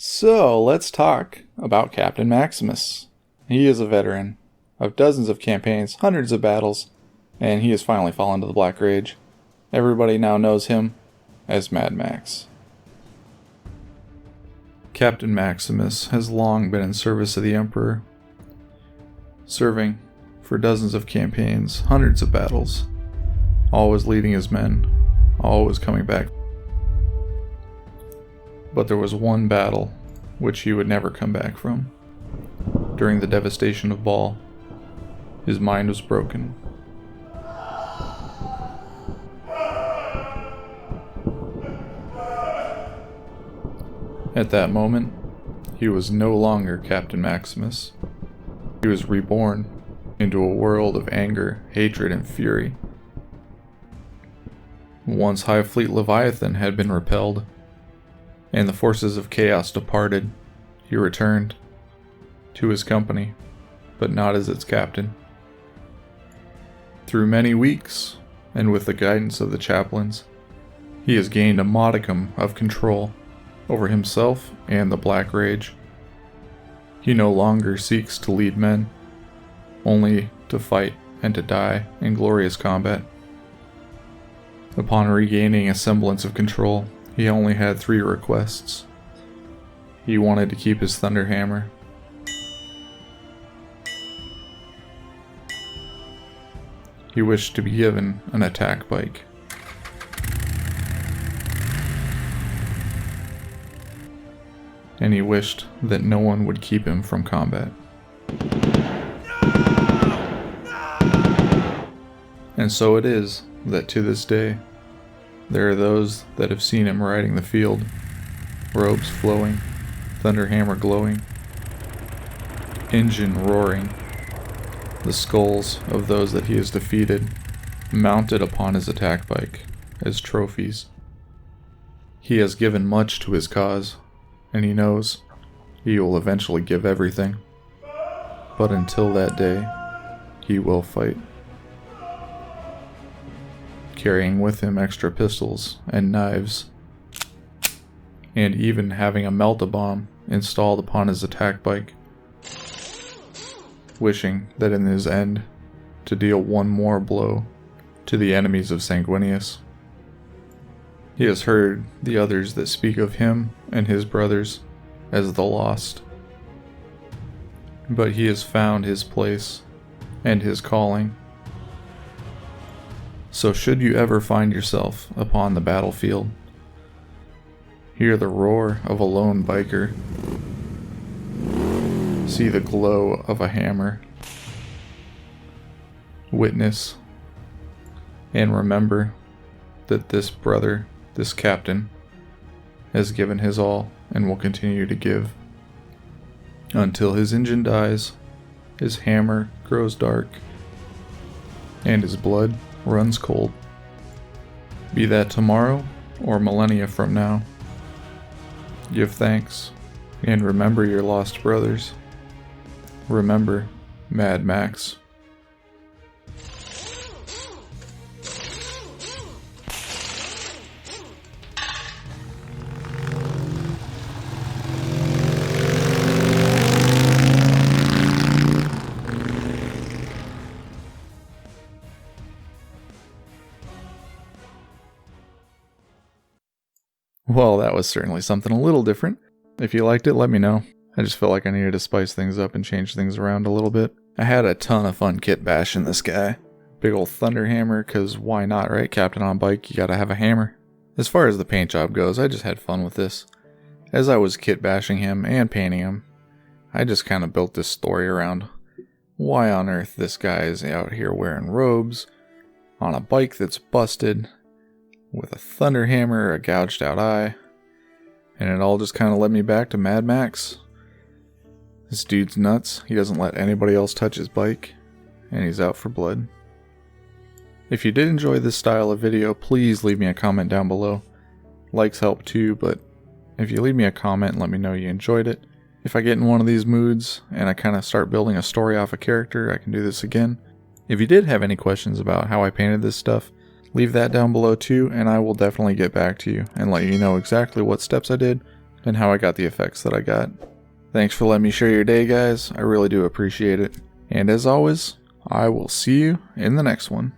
So let's talk about Captain Maximus. He is a veteran of dozens of campaigns, hundreds of battles, and he has finally fallen to the Black Rage. Everybody now knows him as Mad Max. Captain Maximus has long been in service of the Emperor, serving for dozens of campaigns, hundreds of battles, always leading his men, always coming back. But there was one battle which he would never come back from. During the devastation of Baal, his mind was broken. At that moment, he was no longer Captain Maximus. He was reborn into a world of anger, hatred, and fury. Once High Fleet Leviathan had been repelled, and the forces of chaos departed, he returned to his company, but not as its captain. Through many weeks, and with the guidance of the chaplains, he has gained a modicum of control over himself and the Black Rage. He no longer seeks to lead men, only to fight and to die in glorious combat. Upon regaining a semblance of control, he only had 3 requests. He wanted to keep his Thunderhammer. He wished to be given an attack bike. And he wished that no one would keep him from combat. And so it is that to this day, there are those that have seen him riding the field, robes flowing, Thunderhammer glowing, engine roaring, the skulls of those that he has defeated mounted upon his attack bike as trophies. He has given much to his cause, and he knows he will eventually give everything. But until that day, he will fight, carrying with him extra pistols and knives, and even having a melt-a-bomb installed upon his attack bike, wishing that in his end to deal one more blow to the enemies of Sanguinius. He has heard the others that speak of him and his brothers as the lost, but he has found his place and his calling. So should you ever find yourself upon the battlefield, hear the roar of a lone biker, see the glow of a hammer, witness and remember that this brother, this captain, has given his all and will continue to give until his engine dies, his hammer grows dark, and his blood runs cold. Be that tomorrow or millennia from now. Give thanks and remember your lost brothers. Remember Mad Max. Well, that was certainly something a little different. If you liked it, let me know. I just felt like I needed to spice things up and change things around a little bit. I had a ton of fun kit bashing this guy. Big old Thunderhammer, cause why not, right? Captain on bike, you gotta have a hammer. As far as the paint job goes, I just had fun with this. As I was kit bashing him and painting him, I just kind of built this story around why on earth this guy is out here wearing robes, on a bike that's busted, with a Thunderhammer, a gouged out eye, and it all just kind of led me back to Mad Max. This dude's nuts. He doesn't let anybody else touch his bike, and he's out for blood. If you did enjoy this style of video, please leave me a comment down below. Likes help too, but if you leave me a comment and let me know you enjoyed it. If I get in one of these moods and I kind of start building a story off a character, I can do this again. If you did have any questions about how I painted this stuff, leave that down below too, and I will definitely get back to you and let you know exactly what steps I did and how I got the effects that I got. Thanks for letting me share your day, guys. I really do appreciate it. And as always, I will see you in the next one.